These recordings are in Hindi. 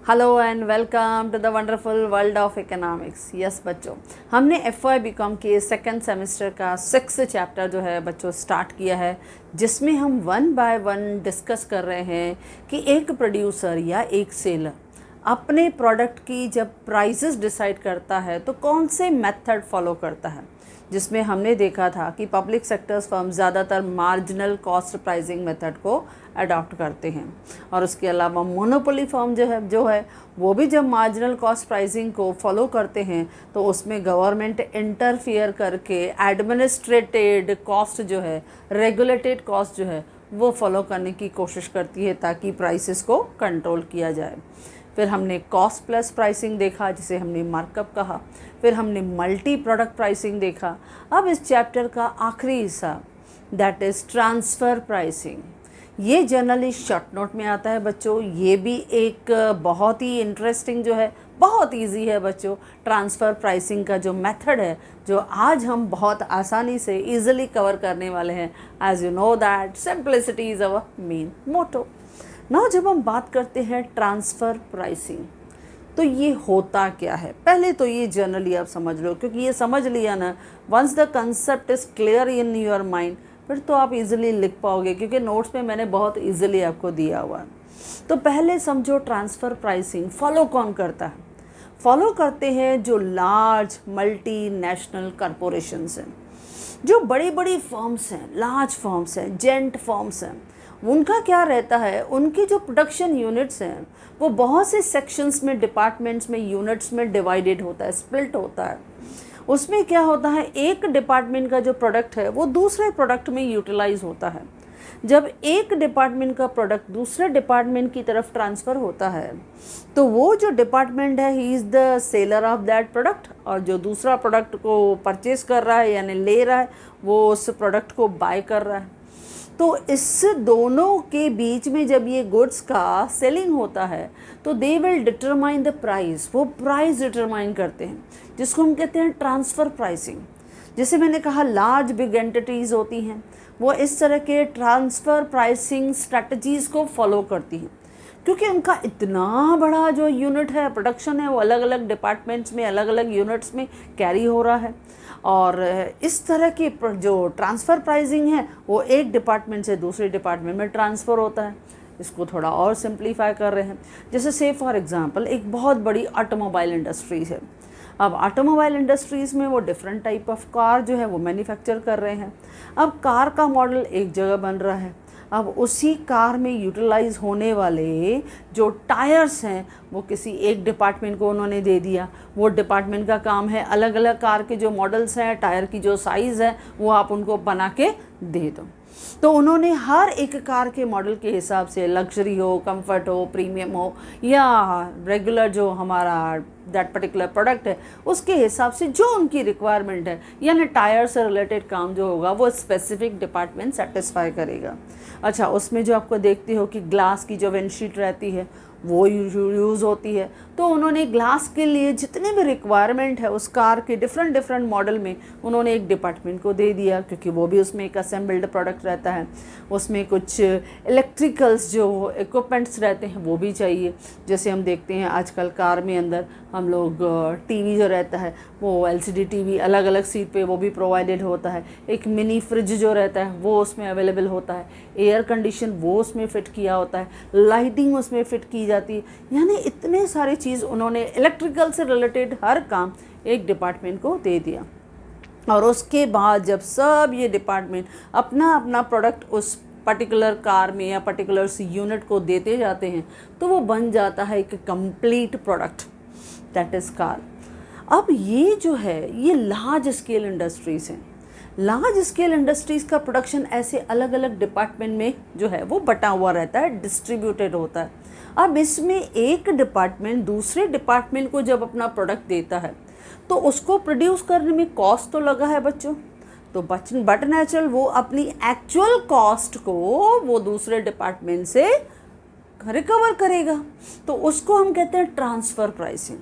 Hello and welcome to the wonderful world of economics. Yes बच्चों, हमने एफ.वाई बीकॉम के सेकंड सेमेस्टर का 6th चैप्टर जो है बच्चों स्टार्ट किया है, जिसमें हम वन बाय वन डिस्कस कर रहे हैं कि एक प्रोड्यूसर या एक सेलर अपने प्रोडक्ट की जब प्राइसेस डिसाइड करता है तो कौन से मेथड फॉलो करता है। जिसमें हमने देखा था कि पब्लिक सेक्टर्स फर्म ज़्यादातर मार्जिनल कॉस्ट प्राइसिंग मेथड को अडॉप्ट करते हैं, और उसके अलावा मोनोपोली फर्म जो है वो भी जब मार्जिनल कॉस्ट प्राइसिंग को फॉलो करते हैं तो उसमें गवर्नमेंट इंटरफियर करके एडमिनिस्ट्रेटेड कॉस्ट जो है, रेगुलेटेड कॉस्ट जो है वो फॉलो करने की कोशिश करती है ताकि प्राइसेस को कंट्रोल किया जाए। फिर हमने कॉस्ट प्लस प्राइसिंग देखा, जिसे हमने मार्कअप कहा। फिर हमने मल्टी प्रोडक्ट प्राइसिंग देखा। अब इस चैप्टर का आखिरी हिस्सा दैट इज़ ट्रांसफ़र प्राइसिंग, ये जनरली शॉर्ट नोट में आता है बच्चों। ये भी एक बहुत ही इंटरेस्टिंग जो है, बहुत इजी है बच्चों। ट्रांसफ़र प्राइसिंग का जो मेथड है, जो आज हम बहुत आसानी से इजीली कवर करने वाले हैं। As you know that simplicity is our main motto. ना जब हम बात करते हैं ट्रांसफ़र प्राइसिंग, तो ये होता क्या है, पहले तो ये जनरली आप समझ लो, क्योंकि ये समझ लिया ना, once the concept is clear in your mind, फिर तो आप इजीली लिख पाओगे, क्योंकि नोट्स में मैंने बहुत इजीली आपको दिया हुआ है। तो पहले समझो ट्रांसफ़र प्राइसिंग फॉलो कौन करता है। फॉलो करते हैं जो लार्ज मल्टी नेशनल कॉरपोरेशंस हैं, जो बड़ी बड़ी फर्म्स हैं, लार्ज फर्म्स हैं, जेंट फर्म्स हैं। उनका क्या रहता है, उनकी जो प्रोडक्शन यूनिट्स हैं वो बहुत से सेक्शंस में, डिपार्टमेंट्स में, यूनिट्स में डिवाइडेड होता है, स्प्लिट होता है। उसमें क्या होता है, एक डिपार्टमेंट का जो प्रोडक्ट है वो दूसरे प्रोडक्ट में यूटिलाइज होता है। जब एक डिपार्टमेंट का प्रोडक्ट दूसरे डिपार्टमेंट की तरफ ट्रांसफ़र होता है तो वो जो डिपार्टमेंट है he is the seller of that product, और जो दूसरा प्रोडक्ट को परचेज कर रहा है यानी ले रहा है, वो उस प्रोडक्ट को बाय कर रहा है। तो इस दोनों के बीच में जब ये गुड्स का सेलिंग होता है तो they will determine the price, वो प्राइस डिटरमाइन करते हैं, जिसको हम कहते हैं ट्रांसफ़र प्राइसिंग। जैसे मैंने कहा लार्ज बिग एंटिटीज़ होती हैं, वो इस तरह के ट्रांसफ़र प्राइसिंग स्ट्रैटेजीज़ को फॉलो करती हैं, क्योंकि उनका इतना बड़ा जो यूनिट है, प्रोडक्शन है, वो अलग अलग डिपार्टमेंट्स में, अलग अलग यूनिट्स में कैरी हो रहा है। और इस तरह की जो ट्रांसफ़र प्राइसिंग है वो एक डिपार्टमेंट से दूसरे डिपार्टमेंट में ट्रांसफ़र होता है। इसको थोड़ा और सिंप्लीफाई कर रहे हैं। जैसे से फॉर एग्ज़ाम्पल एक बहुत बड़ी ऑटोमोबाइल इंडस्ट्रीज़ है। अब ऑटोमोबाइल इंडस्ट्रीज़ में वो डिफरेंट टाइप ऑफ कार जो है वो मैन्युफैक्चर कर रहे हैं। अब कार का मॉडल एक जगह बन रहा है, अब उसी कार में यूटिलाइज़ होने वाले जो टायर्स हैं वो किसी एक डिपार्टमेंट को उन्होंने दे दिया। वो डिपार्टमेंट का काम है अलग अलग कार के जो मॉडल्स हैं, टायर की जो साइज़ है वो आप उनको बना के दे दो। तो उन्होंने हर एक कार के मॉडल के हिसाब से, लग्जरी हो, कंफर्ट हो, प्रीमियम हो या रेगुलर जो हमारा दैट पर्टिकुलर प्रोडक्ट है, उसके हिसाब से जो उनकी रिक्वायरमेंट है, यानी टायर से रिलेटेड काम जो होगा वो स्पेसिफिक डिपार्टमेंट सेटिस्फाई करेगा। अच्छा, उसमें जो आपको देखते हो कि ग्लास की जो विंडशीट रहती है वो यूज़ होती है, तो उन्होंने ग्लास के लिए जितने भी रिक्वायरमेंट है उस कार के डिफरेंट मॉडल में उन्होंने एक डिपार्टमेंट को दे दिया, क्योंकि वो भी उसमें एक असेंबल्ड प्रोडक्ट रहता है। उसमें कुछ इलेक्ट्रिकल्स जो इक्विपमेंट्स रहते हैं वो भी चाहिए। जैसे हम देखते हैं आजकल कार में अंदर हम लोग टीवी जो रहता है वो एलसीडी टीवी अलग अलग सीट पे वो भी प्रोवाइडेड होता है। एक मिनी फ्रिज जो रहता है वो उसमें अवेलेबल होता है। एयर कंडीशन वो उसमें फ़िट किया होता है, लाइटिंग उसमें फ़िट की जाती है। यानी इतने सारी चीज़ उन्होंने इलेक्ट्रिकल से रिलेटेड हर काम एक डिपार्टमेंट को दे दिया। और उसके बाद जब सब ये डिपार्टमेंट अपना अपना प्रोडक्ट उस पर्टिकुलर कार में या पर्टिकुलर यूनिट को देते जाते हैं तो वो बन जाता है एक complete product, that is car. अब ये जो है ये लार्ज स्केल इंडस्ट्रीज़ हैं। लार्ज स्केल इंडस्ट्रीज़ का प्रोडक्शन ऐसे अलग अलग डिपार्टमेंट में जो है वो बटा हुआ रहता है, डिस्ट्रीब्यूटेड होता है। अब इसमें एक डिपार्टमेंट दूसरे डिपार्टमेंट को जब अपना प्रोडक्ट देता है तो उसको प्रोड्यूस करने में कॉस्ट तो लगा है बच्चों, तो बट नेचुरल वो अपनी एक्चुअल कॉस्ट को वो दूसरे डिपार्टमेंट से रिकवर करेगा, तो उसको हम कहते हैं ट्रांसफ़र प्राइसिंग।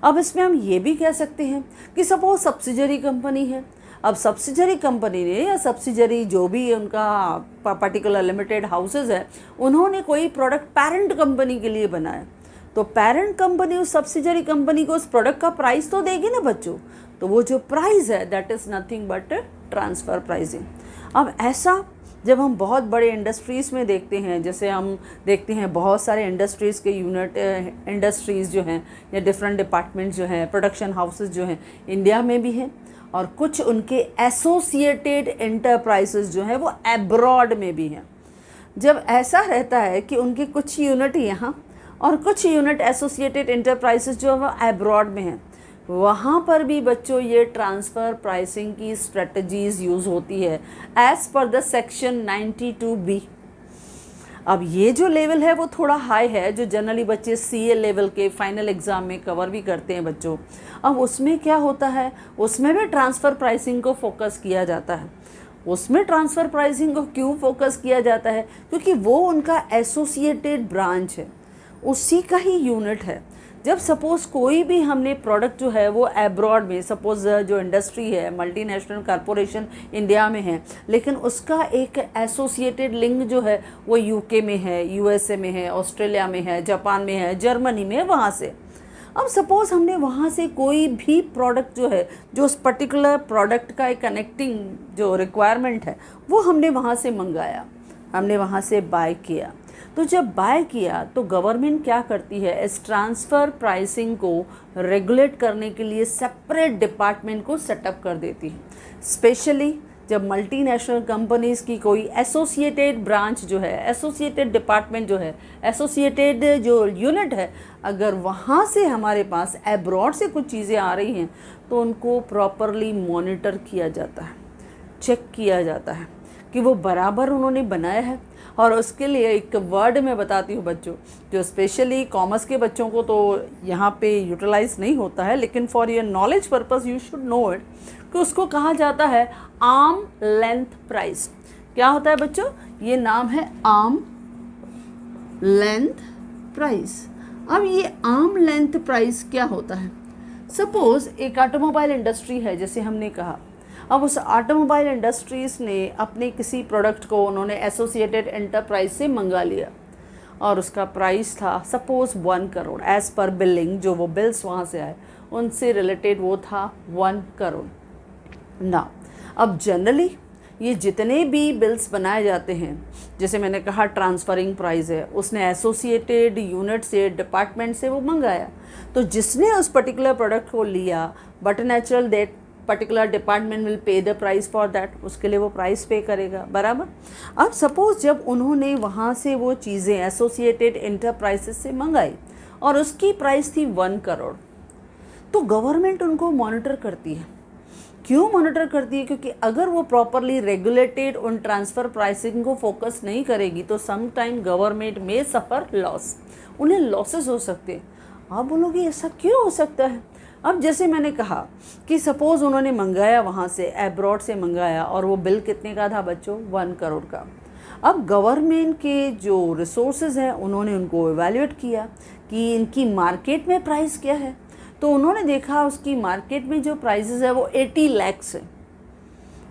अब इसमें हम ये भी कह सकते हैं कि सपोज सब्सिडरी कंपनी है। अब सब्सिडरी कंपनी ने या सब्सिडरी जो भी उनका पर्टिकुलर लिमिटेड हाउसेज है, उन्होंने कोई प्रोडक्ट पेरेंट कंपनी के लिए बनाया, तो पेरेंट कंपनी उस सब्सिडरी कंपनी को उस प्रोडक्ट का प्राइस तो देगी ना बच्चों, तो वो जो प्राइस है that is nothing but transfer pricing. अब ऐसा जब हम बहुत बड़े इंडस्ट्रीज़ में देखते हैं, जैसे हम देखते हैं बहुत सारे इंडस्ट्रीज़ के यूनिट इंडस्ट्रीज़ जो हैं या डिफरेंट डिपार्टमेंट्स जो हैं, प्रोडक्शन हाउसेस जो हैं इंडिया में भी हैं, और कुछ उनके एसोसिएटेड एंटरप्राइजेज जो हैं वो एब्रॉड में भी हैं। जब ऐसा रहता है कि उनके कुछ यूनिट यहाँ और कुछ यूनिट एसोसिएटेड एंटरप्राइजेज जो है वो एब्रॉड में हैं, वहाँ पर भी बच्चों ये ट्रांसफ़र प्राइसिंग की स्ट्रेटजीज़ यूज़ होती है as per the section 92B। अब ये जो लेवल है वो थोड़ा हाई है, जो जनरली बच्चे CA लेवल के फाइनल एग्ज़ाम में कवर भी करते हैं बच्चों। अब उसमें क्या होता है, उसमें भी ट्रांसफ़र प्राइसिंग को फोकस किया जाता है। उसमें ट्रांसफ़र प्राइसिंग को क्यों फोकस किया जाता है, क्योंकि वो उनका एसोसिएटेड ब्रांच है, उसी का ही यूनिट है। जब सपोज़ कोई भी हमने प्रोडक्ट जो है वो एब्रॉड में, सपोज़ जो इंडस्ट्री है मल्टीनेशनल कॉरपोरेशन इंडिया में है, लेकिन उसका एक एसोसिएटेड लिंक जो है वो UK में है, USA में है, ऑस्ट्रेलिया में है, जापान में है, जर्मनी में है, वहाँ से। अब सपोज़ हमने वहाँ से कोई भी प्रोडक्ट जो है, जो उस पर्टिकुलर प्रोडक्ट का एक कनेक्टिंग जो रिक्वायरमेंट है वो हमने वहाँ से मंगाया, हमने वहाँ से बाय किया। तो जब बाय किया तो गवर्नमेंट क्या करती है, इस ट्रांसफ़र प्राइसिंग को रेगुलेट करने के लिए सेपरेट डिपार्टमेंट को सेटअप कर देती है। स्पेशली जब मल्टीनेशनल कंपनीज़ की कोई एसोसिएटेड ब्रांच जो है, एसोसिएटेड डिपार्टमेंट जो है, एसोसिएटेड जो यूनिट है, अगर वहाँ से हमारे पास एब्रॉड से कुछ चीज़ें आ रही हैं तो उनको प्रॉपरली मॉनिटर किया जाता है, चेक किया जाता है कि वो बराबर उन्होंने बनाया है। और उसके लिए एक वर्ड मैं बताती हूँ बच्चों, जो स्पेशली कॉमर्स के बच्चों को तो यहाँ पे यूटिलाइज नहीं होता है, लेकिन for your knowledge purpose you should know it, कि उसको कहा जाता है आर्म लेंथ प्राइस। क्या होता है बच्चों, ये नाम है आर्म लेंथ प्राइस। अब ये आर्म लेंथ प्राइस क्या होता है, सपोज़ एक ऑटोमोबाइल इंडस्ट्री है जैसे हमने कहा। अब उस ऑटोमोबाइल इंडस्ट्रीज़ ने अपने किसी प्रोडक्ट को उन्होंने एसोसिएटेड एंटरप्राइज से मंगा लिया और उसका प्राइस था suppose 1 crore, as per billing जो वो बिल्स वहाँ से आए उनसे रिलेटेड वो था 1 करोड़ ना। अब जनरली ये जितने भी बिल्स बनाए जाते हैं, जैसे मैंने कहा ट्रांसफरिंग प्राइस है, उसने एसोसिएटेड यूनिट से, डिपार्टमेंट से वो मंगाया, तो जिसने उस पर्टिकुलर प्रोडक्ट को लिया but natural that particular department will pay the price for that, उसके लिए वो प्राइस पे करेगा, बराबर। अब सपोज़ जब उन्होंने वहाँ से वो चीज़ें एसोसिएटेड एंटरप्राइजेस से मंगाई और उसकी प्राइस थी 1 करोड़, तो गवर्नमेंट उनको मॉनिटर करती है। क्यों मॉनिटर करती है, क्योंकि अगर वो प्रॉपरली रेगुलेटेड उन ट्रांसफ़र प्राइसिंग को फोकस नहीं करेगी तो सम टाइम गवर्नमेंट में सफ़र लॉस, उन्हें लॉसेस हो सकते हैं। आप बोलोगे ऐसा क्यों हो सकता है। अब जैसे मैंने कहा कि सपोज़ उन्होंने मंगाया वहाँ से, एब्रॉड से मंगाया, और वो बिल कितने का था बच्चों, 1 करोड़ का। अब गवर्नमेंट के जो रिसोर्सेज हैं उन्होंने उनको इवैल्यूएट किया कि इनकी मार्केट में प्राइस क्या है, तो उन्होंने देखा उसकी मार्केट में जो प्राइसेस है वो 80 लाख है,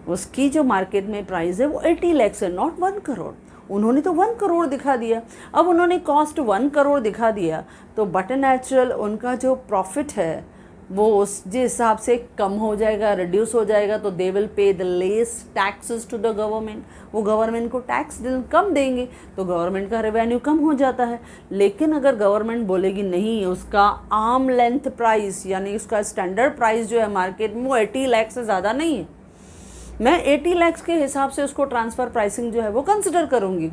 उसकी जो मार्केट में प्राइस है वो 80 लाख है, नॉट 1 करोड़। उन्होंने तो 1 करोड़ दिखा दिया। अब उन्होंने कॉस्ट 1 करोड़ दिखा दिया तो बट नेचुरल उनका जो प्रॉफिट है वो उस हिसाब से कम हो जाएगा, रिड्यूस हो जाएगा, तो they will pay the less taxes to the government. वो गवर्नमेंट को टैक्स कम देंगे तो गवर्नमेंट का रेवेन्यू कम हो जाता है। लेकिन अगर गवर्नमेंट बोलेगी नहीं, उसका आर्म लेंथ प्राइस यानी उसका स्टैंडर्ड प्राइस जो है मार्केट में वो 80 लाख से ज़्यादा नहीं है, मैं 80 लाख के हिसाब से उसको ट्रांसफ़र प्राइसिंग जो है वो कंसिडर करूँगी,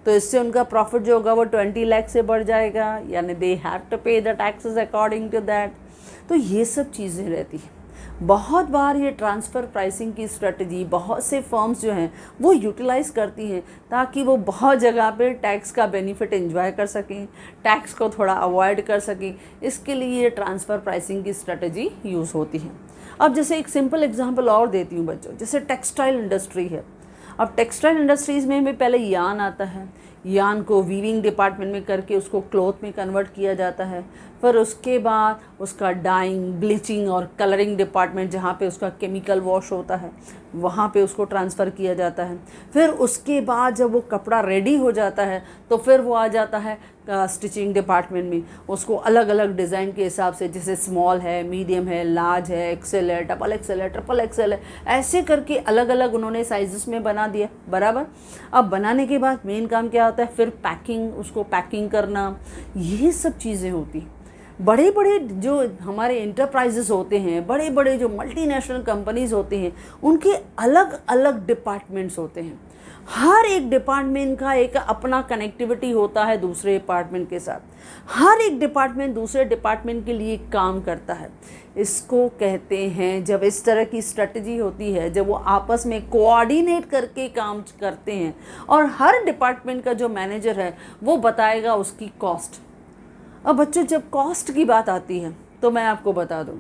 तो इससे उनका प्रॉफिट जो होगा वो 20 लाख से बढ़ जाएगा, यानी they have to pay the taxes according to that. तो ये सब चीज़ें रहती हैं। बहुत बार ये ट्रांसफ़र प्राइसिंग की स्ट्रेटजी बहुत से फर्म्स जो हैं वो यूटिलाइज़ करती हैं ताकि वो बहुत जगह पे टैक्स का बेनिफिट एंजॉय कर सकें, टैक्स को थोड़ा अवॉइड कर सकें। इसके लिए ये ट्रांसफ़र प्राइसिंग की स्ट्रेटजी यूज़ होती है। अब जैसे एक सिंपल एग्जांपल और देती हूँ बच्चों, जैसे टेक्सटाइल इंडस्ट्री है। अब टेक्सटाइल इंडस्ट्रीज़ में भी पहले यार्न आता है, यान को वीविंग डिपार्टमेंट में करके उसको क्लॉथ में कन्वर्ट किया जाता है। फिर उसके बाद उसका डाइंग, ब्लीचिंग और कलरिंग डिपार्टमेंट जहाँ पे उसका केमिकल वॉश होता है वहाँ पे उसको ट्रांसफ़र किया जाता है। फिर उसके बाद जब वो कपड़ा रेडी हो जाता है तो फिर वो आ जाता है स्टिचिंग डिपार्टमेंट में। उसको अलग अलग डिज़ाइन के हिसाब से, जैसे स्मॉल है, मीडियम है, लार्ज है, एक्सेल है, डबल एक्सेल है, ट्रिपल एक्सेल है, ऐसे करके अलग अलग उन्होंने साइज़ेस में बना दिया, बराबर। अब बनाने के बाद मेन काम क्या होता है, फिर पैकिंग, उसको पैकिंग करना, ये सब चीज़ें होती। बड़े बड़े जो हमारे इंटरप्राइजेस होते हैं, बड़े बड़े जो मल्टीनेशनल कंपनीज़ होते हैं, उनके अलग अलग डिपार्टमेंट्स होते हैं। हर एक डिपार्टमेंट का एक अपना कनेक्टिविटी होता है दूसरे डिपार्टमेंट के साथ। हर एक डिपार्टमेंट दूसरे डिपार्टमेंट के लिए काम करता है। इसको कहते हैं, जब इस तरह की स्ट्रेटजी होती है, जब वो आपस में कोऑर्डिनेट करके काम करते हैं और हर डिपार्टमेंट का जो मैनेजर है वो बताएगा उसकी कॉस्ट। अब बच्चों, जब कॉस्ट की बात आती है तो मैं आपको बता दूं,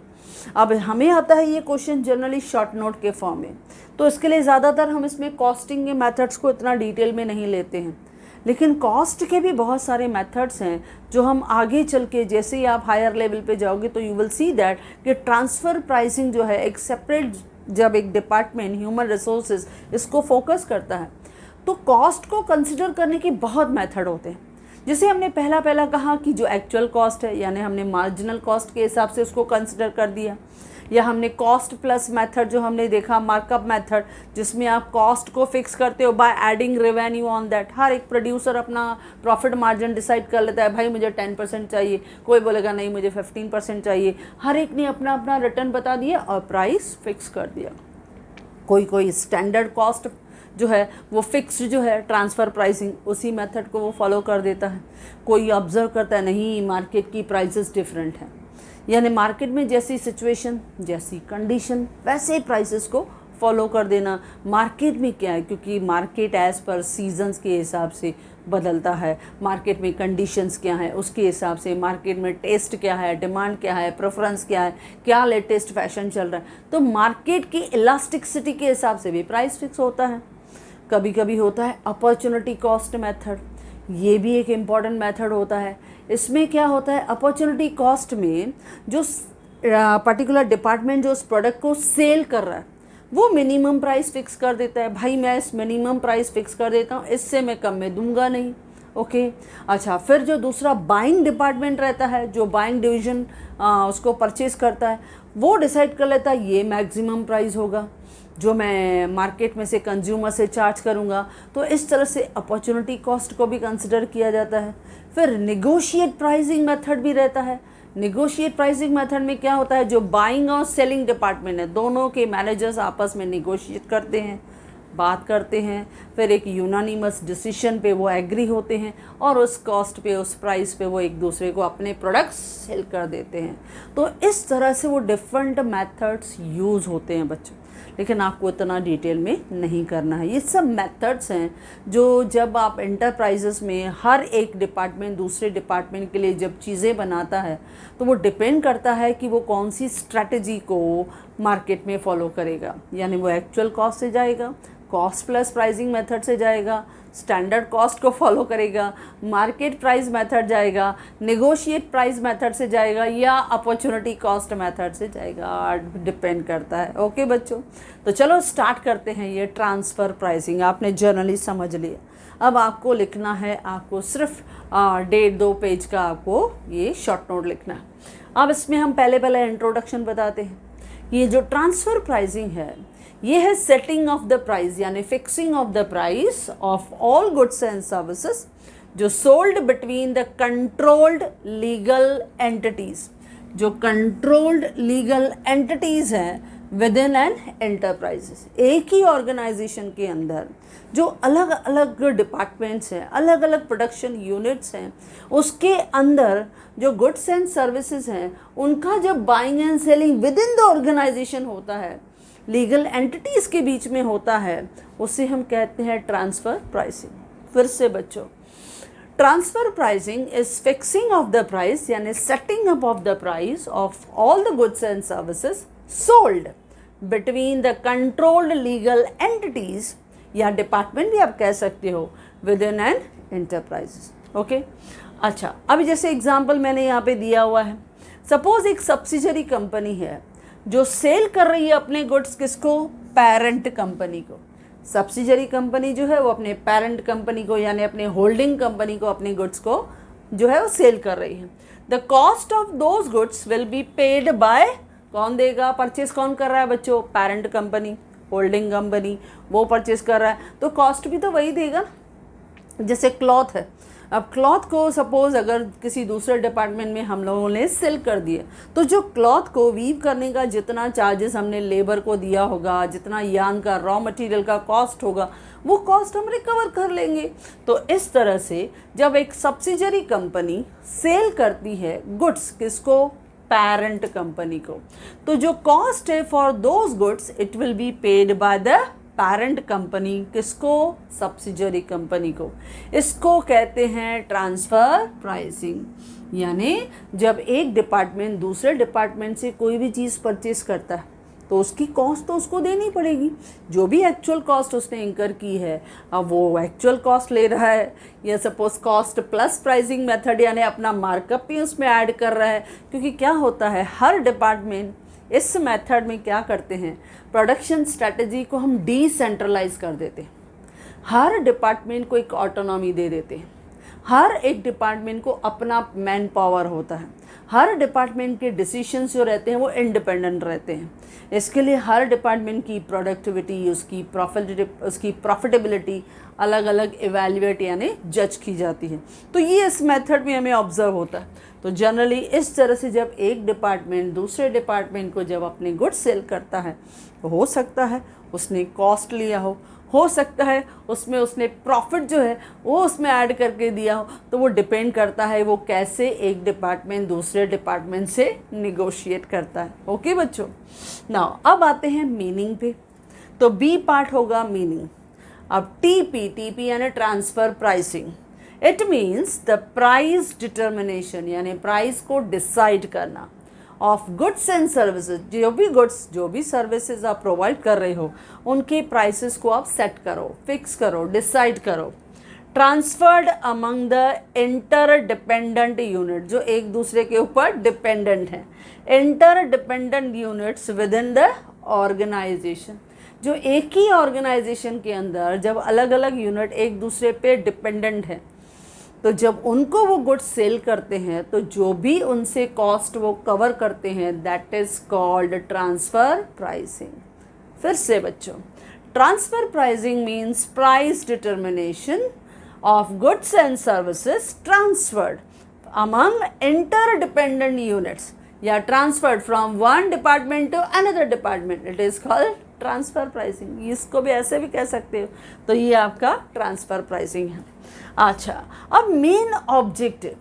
अब हमें आता है ये क्वेश्चन जनरली शॉर्ट नोट के फॉर्म में, तो इसके लिए ज़्यादातर हम इसमें कॉस्टिंग के मेथड्स को इतना डिटेल में नहीं लेते हैं। लेकिन कॉस्ट के भी बहुत सारे मेथड्स हैं जो हम आगे चल के, जैसे ही आप हायर लेवल पे जाओगे तो यू विल सी दैट कि ट्रांसफ़र प्राइसिंग जो है एक सेपरेट, जब एक डिपार्टमेंट ह्यूमन रिसोर्सेज इसको फोकस करता है तो कॉस्ट को कंसिडर करने के बहुत मेथड होते हैं। जैसे हमने पहला कहा कि जो एक्चुअल कॉस्ट है, यानी हमने मार्जिनल कॉस्ट के हिसाब से उसको कंसिडर कर दिया, या हमने कॉस्ट प्लस मेथड जो हमने देखा, मार्कअप मेथड, जिसमें आप कॉस्ट को फिक्स करते हो by adding revenue on that. हर एक प्रोड्यूसर अपना प्रॉफिट मार्जिन डिसाइड कर लेता है, भाई मुझे 10% चाहिए, कोई बोलेगा नहीं मुझे 15% चाहिए। हर एक ने अपना अपना रिटर्न बता दिया और प्राइस फिक्स कर दिया। कोई स्टैंडर्ड कॉस्ट जो है वो फिक्स्ड जो है ट्रांसफ़र प्राइसिंग, उसी मेथड को वो फॉलो कर देता है। कोई ऑब्ज़र्व करता है नहीं मार्केट की प्राइसेस डिफरेंट हैं, यानी मार्केट में जैसी सिचुएशन, जैसी कंडीशन, वैसे प्राइसेस को फॉलो कर देना। मार्केट में क्या है, क्योंकि मार्केट एज़ पर सीजन्स के हिसाब से बदलता है, मार्केट में कंडीशंस क्या है उसके हिसाब से, मार्केट में टेस्ट क्या है, डिमांड क्या है, प्रेफरेंस क्या है, क्या लेटेस्ट फैशन चल रहा है, तो मार्केट की इलास्टिसिटी के हिसाब से भी प्राइस फिक्स होता है। कभी कभी होता है अपॉर्चुनिटी कॉस्ट मेथड, ये भी एक इम्पॉर्टेंट मेथड होता है। इसमें क्या होता है, अपॉर्चुनिटी कॉस्ट में जो पर्टिकुलर डिपार्टमेंट जो उस प्रोडक्ट को सेल कर रहा है वो मिनिमम प्राइस फिक्स कर देता है, भाई मैं इस मिनिमम प्राइस फिक्स कर देता हूँ, इससे मैं कम में दूंगा नहीं। ओके अच्छा, फिर जो दूसरा बाइंग डिपार्टमेंट रहता है, जो बाइंग डिवीज़न उसको परचेज़ करता है, वो डिसाइड कर लेता है ये मैक्सिमम प्राइस होगा जो मैं मार्केट में से कंज्यूमर से चार्ज करूंगा। तो इस तरह से अपॉर्चुनिटी कॉस्ट को भी कंसिडर किया जाता है। फिर नेगोशिएट प्राइसिंग मेथड भी रहता है। नेगोशिएट प्राइसिंग मेथड में क्या होता है, जो बाइंग और सेलिंग डिपार्टमेंट है दोनों के मैनेजर्स आपस में नेगोशिएट करते हैं, बात करते हैं, फिर एक यूनानिमस डिसीजन पे वो एग्री होते हैं और उस कॉस्ट पे, उस प्राइस पे वो एक दूसरे को अपने प्रोडक्ट्स सेल कर देते हैं। तो इस तरह से वो डिफरेंट मेथड्स यूज़ होते हैं बच्चों, लेकिन आपको इतना डिटेल में नहीं करना है। ये सब मेथड्स हैं जो जब आप एंटरप्राइजेस में हर एक डिपार्टमेंट दूसरे डिपार्टमेंट के लिए जब चीज़ें बनाता है तो वो डिपेंड करता है कि वो कौन सी स्ट्रैटेजी को मार्केट में फॉलो करेगा, यानी वो एक्चुअल कॉस्ट से जाएगा, कॉस्ट प्लस प्राइसिंग मेथड से जाएगा, स्टैंडर्ड कॉस्ट को फॉलो करेगा, मार्केट प्राइस मेथड जाएगा, नेगोशिएट प्राइस मेथड से जाएगा, या अपॉर्चुनिटी कॉस्ट मेथड से जाएगा, डिपेंड करता है। ओके बच्चों, तो चलो स्टार्ट करते हैं। ये ट्रांसफ़र प्राइसिंग आपने जर्नली समझ लिया। अब आपको लिखना है, आपको सिर्फ 1.5-2 पेज का आपको ये शॉर्ट नोट लिखना है। अब इसमें हम पहले इंट्रोडक्शन बताते हैं। ये जो ट्रांसफ़र प्राइसिंग है ये है सेटिंग ऑफ द प्राइस, यानी fixing of the price of all goods and services जो sold between the controlled legal entities. जो कंट्रोल्ड लीगल एंटिटीज़ हैं विद इन एन एंटरप्राइजेस, एक ही ऑर्गेनाइजेशन के अंदर जो अलग अलग डिपार्टमेंट्स हैं, अलग अलग प्रोडक्शन यूनिट्स हैं, उसके अंदर जो गुड्स एंड सर्विसेज हैं उनका जब buying and selling within the organisation होता है, लीगल एंटिटीज़ के बीच में होता है, उसे हम कहते हैं ट्रांसफ़र प्राइसिंग। फिर से बच्चों, transfer pricing is fixing of the price, यानी setting up of the price of all the goods and services sold between the controlled legal entities, या डिपार्टमेंट भी आप कह सकते हो, with in an enterprises. Okay, अच्छा, अभी जैसे एग्जांपल मैंने यहाँ पे दिया हुआ है, सपोज एक सब्सिडरी कंपनी है जो सेल कर रही है अपने गुड्स किसको, पेरेंट कंपनी को। सब्सिडरी कंपनी जो है वो अपने पेरेंट कंपनी को यानी अपने होल्डिंग कंपनी को अपने गुड्स को जो है वो सेल कर रही है। The cost of those goods will be paid by, कौन देगा, परचेज कौन कर रहा है बच्चों, पेरेंट कंपनी, होल्डिंग कंपनी, वो परचेज कर रहा है, तो कॉस्ट भी तो वही देगा। जैसे क्लॉथ है, अब क्लॉथ को सपोज अगर किसी दूसरे डिपार्टमेंट में हम लोगों ने सेल कर दिए, तो जो क्लॉथ को वीव करने का जितना चार्जेस हमने लेबर को दिया होगा, जितना यार्न का रॉ मटेरियल का कॉस्ट होगा, वो कॉस्ट हम रिकवर कर लेंगे। तो इस तरह से जब एक सब्सिडरी कंपनी सेल करती है गुड्स किसको, पेरेंट कंपनी को, तो जो कॉस्ट है for those goods it will be paid by the parent company, किसको, सब्सिडरी कंपनी को। इसको कहते हैं ट्रांसफ़र प्राइसिंग। यानी जब एक डिपार्टमेंट दूसरे डिपार्टमेंट से कोई भी चीज़ परचेज करता है तो उसकी कॉस्ट तो उसको देनी पड़ेगी, जो भी एक्चुअल कॉस्ट उसने इंकर की है, अब वो एक्चुअल कॉस्ट ले रहा है या suppose cost plus pricing method यानी अपना मार्कअप भी उसमें ऐड कर रहा है। क्योंकि क्या होता है, हर डिपार्टमेंट इस मेथड में क्या करते हैं, प्रोडक्शन स्ट्रेटजी को हम डिसेंट्रलाइज कर देते हैं, हर डिपार्टमेंट को एक ऑटोनॉमी दे देते हैं, हर एक डिपार्टमेंट को अपना मैन पावर होता है, हर डिपार्टमेंट के डिसीजंस जो रहते हैं वो इंडिपेंडेंट रहते हैं। इसके लिए हर डिपार्टमेंट की प्रोडक्टिविटी, उसकी प्रॉफिटेबिलिटी अलग अलग इवैल्यूएट यानी जज की जाती है। तो ये इस मेथड में हमें ऑब्जर्व होता है। तो जनरली इस तरह से जब एक डिपार्टमेंट दूसरे डिपार्टमेंट को जब अपने गुड्स सेल करता है, तो हो सकता है उसने कॉस्ट लिया हो सकता है उसमें उसने प्रॉफिट जो है वो उसमें ऐड करके दिया हो, तो वो डिपेंड करता है वो कैसे एक डिपार्टमेंट दूसरे डिपार्टमेंट से निगोशिएट करता है। ओके बच्चों, नाउ अब आते हैं मीनिंग पे। तो बी पार्ट होगा मीनिंग। अब टीपी यानी transfer pricing, it means the price determination यानी प्राइस को डिसाइड करना ऑफ गुड्स एंड सर्विसेज। जो भी गुड्स जो भी सर्विसेज आप प्रोवाइड कर रहे हो उनके प्राइसेस को आप सेट करो, फिक्स करो, डिसाइड करो। Transferred among the interdependent unit, जो एक दूसरे के ऊपर डिपेंडेंट हैं, interdependent units within the organisation. जो एक ही ऑर्गेनाइजेशन के अंदर जब अलग अलग यूनिट एक दूसरे पे डिपेंडेंट हैं, तो जब उनको वो गुड्स सेल करते हैं तो जो भी उनसे कॉस्ट वो कवर करते हैं that is called transfer pricing. फिर से बच्चों, transfer pricing means price determination of goods and services transferred among interdependent units या transferred from one department to another department, it is called transfer pricing. इसको भी ऐसे भी कह सकते हो। तो ये आपका ट्रांसफ़र प्राइसिंग है। अच्छा, अब मेन ऑब्जेक्टिव,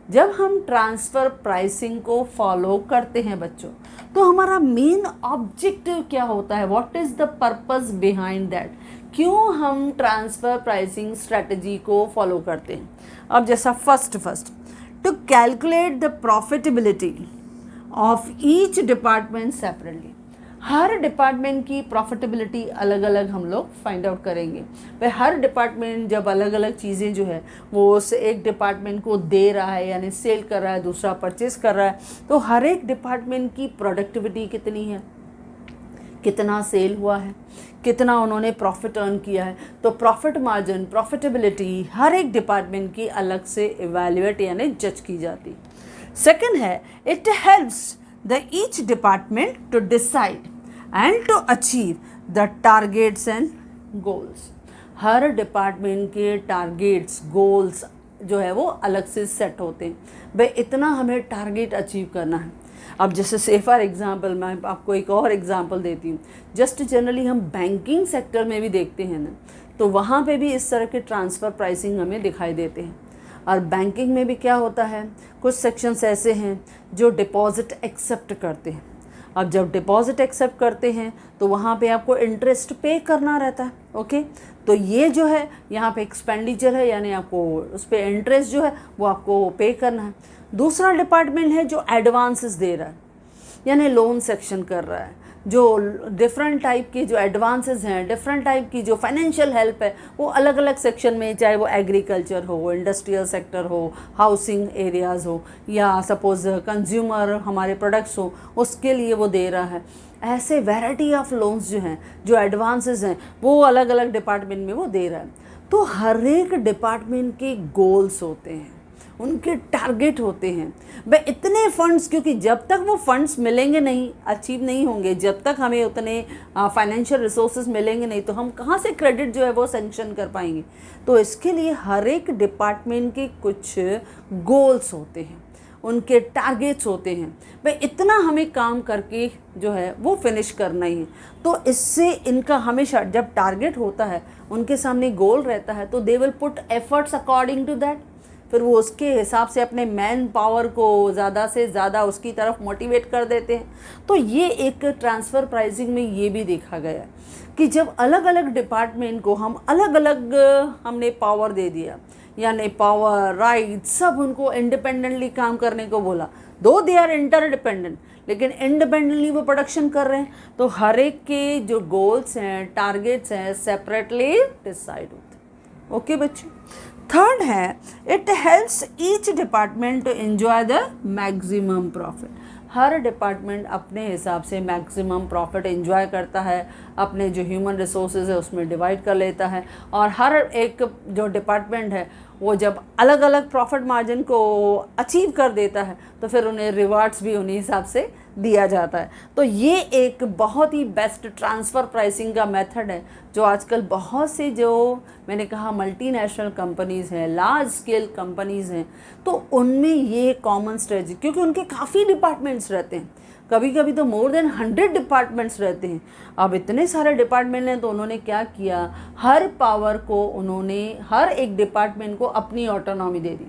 जब हम ट्रांसफ़र प्राइसिंग को फॉलो करते हैं बच्चों, तो हमारा मेन ऑब्जेक्टिव क्या होता है, what is the purpose behind that, क्यों हम ट्रांसफ़र प्राइसिंग स्ट्रेटजी को फॉलो करते हैं। अब जैसा first to calculate the profitability of each department separately. हर डिपार्टमेंट की प्रॉफिटेबिलिटी अलग अलग हम लोग फाइंड आउट करेंगे। भाई हर डिपार्टमेंट जब अलग अलग चीज़ें जो है वो उस एक डिपार्टमेंट को दे रहा है यानी सेल कर रहा है, दूसरा परचेज कर रहा है, तो हर एक डिपार्टमेंट की प्रोडक्टिविटी कितनी है, कितना सेल हुआ है, कितना उन्होंने प्रॉफिट अर्न किया है। तो प्रॉफिट मार्जिन, प्रॉफिटेबिलिटी हर एक डिपार्टमेंट की अलग से इवैल्यूएट यानी जज की जाती। सेकंड है, it helps the each department to decide and to achieve the targets and goals. हर डिपार्टमेंट के टारगेट्स, गोल्स जो है वो अलग से सेट होते हैं। भाई इतना हमें टारगेट अचीव करना है। अब जैसे से फॉर एग्जांपल मैं आपको एक और एग्जांपल देती हूँ। जस्ट जनरली हम बैंकिंग सेक्टर में भी देखते हैं ना, तो वहाँ पे भी इस तरह के ट्रांसफ़र प्राइसिंग हमें दिखाई देते हैं। और बैंकिंग में भी क्या होता है, कुछ सेक्शंस ऐसे हैं जो डिपॉजिट एक्सेप्ट करते हैं। अब जब डिपॉजिट एक्सेप्ट करते हैं तो वहाँ पे आपको इंटरेस्ट पे करना रहता है। ओके, तो ये जो है यहाँ पे एक्सपेंडिचर है यानी आपको उस पर इंटरेस्ट जो है वो आपको पे करना है। दूसरा डिपार्टमेंट है जो एडवांसेस दे रहा है यानी लोन सेक्शन कर रहा है, जो डिफरेंट टाइप के जो एडवांसेस हैं, डिफरेंट टाइप की जो फाइनेंशियल हेल्प है, वो अलग अलग सेक्शन में, चाहे वो एग्रीकल्चर हो, इंडस्ट्रियल सेक्टर हो, हाउसिंग एरियाज़ हो, या सपोज़ कंज्यूमर हमारे प्रोडक्ट्स हो, उसके लिए वो दे रहा है। ऐसे वैरायटी ऑफ लोन्स जो हैं, जो एडवांसेस हैं, वो अलग अलग डिपार्टमेंट में वो दे रहा है। तो हर एक डिपार्टमेंट के गोल्स होते हैं, उनके टारगेट होते हैं। भाई इतने फंड्स, क्योंकि जब तक वो फंड्स मिलेंगे नहीं, अचीव नहीं होंगे, जब तक हमें उतने फाइनेंशियल रिसोर्सेज मिलेंगे नहीं, तो हम कहाँ से क्रेडिट जो है वो सेंक्शन कर पाएंगे। तो इसके लिए हर एक डिपार्टमेंट के कुछ गोल्स होते हैं, उनके टारगेट्स होते हैं। भाई इतना हमें काम करके जो है वो फिनिश करना ही है। तो इससे इनका हमेशा जब टारगेट होता है, उनके सामने गोल रहता है, तो they will put efforts according to that. फिर वो उसके हिसाब से अपने मैन पावर को ज़्यादा से ज़्यादा उसकी तरफ मोटिवेट कर देते हैं। तो ये एक ट्रांसफ़र प्राइसिंग में ये भी देखा गया है कि जब अलग अलग डिपार्टमेंट को हम अलग अलग हमने पावर दे दिया, यानी पावर, राइट, सब उनको इंडिपेंडेंटली काम करने को बोला, दो दे आर इंटरडिपेंडेंट, लेकिन इंडिपेंडेंटली वो प्रोडक्शन कर रहे हैं, तो हर एक के जो गोल्स हैं, टारगेट्स हैं, सेपरेटली डिसाइड होते हैं। ओके बच्चों। थर्ड है, it helps each department to enjoy the maximum profit. हर डिपार्टमेंट अपने हिसाब से मैक्सिमम प्रॉफिट एंजॉय करता है, अपने जो ह्यूमन रिसोर्सेज है उसमें डिवाइड कर लेता है, और हर एक जो डिपार्टमेंट है वो जब अलग अलग प्रॉफिट मार्जिन को अचीव कर देता है, तो फिर उन्हें रिवार्ड्स भी उन्हीं हिसाब से दिया जाता है। तो ये एक बहुत ही बेस्ट ट्रांसफ़र प्राइसिंग का मेथड है, जो आजकल बहुत से, जो मैंने कहा मल्टीनेशनल कंपनीज़ हैं, लार्ज स्केल कंपनीज़ हैं, तो उनमें ये कॉमन स्ट्रेटजी, क्योंकि उनके काफ़ी डिपार्टमेंट्स रहते हैं, कभी कभी तो मोर देन 100 डिपार्टमेंट्स रहते हैं। अब इतने सारे डिपार्टमेंट हैं, तो उन्होंने क्या किया, हर पावर को उन्होंने हर एक डिपार्टमेंट को अपनी ऑटोनॉमी दे दी,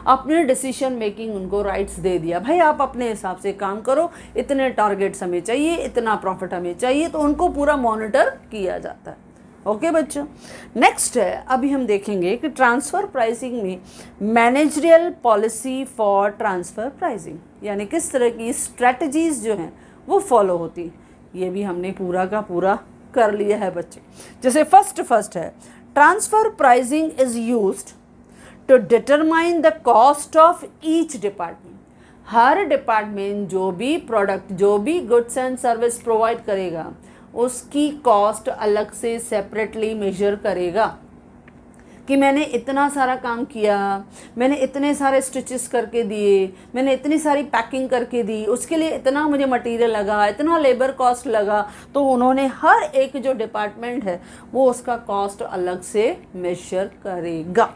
अपने डिसीजन मेकिंग उनको राइट्स दे दिया। भाई आप अपने हिसाब से काम करो, इतने टारगेट्स हमें चाहिए, इतना प्रॉफिट हमें चाहिए, तो उनको पूरा मॉनिटर किया जाता है। ओके बच्चों। नेक्स्ट है, अभी हम देखेंगे कि ट्रांसफ़र प्राइसिंग में managerial policy for transfer pricing, यानी किस तरह की स्ट्रेटजीज़ जो हैं वो फॉलो होती, ये भी हमने पूरा का पूरा कर लिया है बच्चे। जैसे फर्स्ट है, transfer pricing is used to determine the cost of each department. हर डिपार्टमेंट जो भी प्रोडक्ट, जो भी गुड्स एंड सर्विस प्रोवाइड करेगा, उसकी कॉस्ट अलग से सेपरेटली मेजर करेगा कि मैंने इतना सारा काम किया, मैंने इतने सारे स्टिचेस करके दिए, मैंने इतनी सारी पैकिंग करके दी, उसके लिए इतना मुझे मटेरियल लगा, इतना लेबर कॉस्ट लगा। तो उन्होंने हर एक जो डिपार्टमेंट है वो उसका कॉस्ट अलग से मेजर करेगा।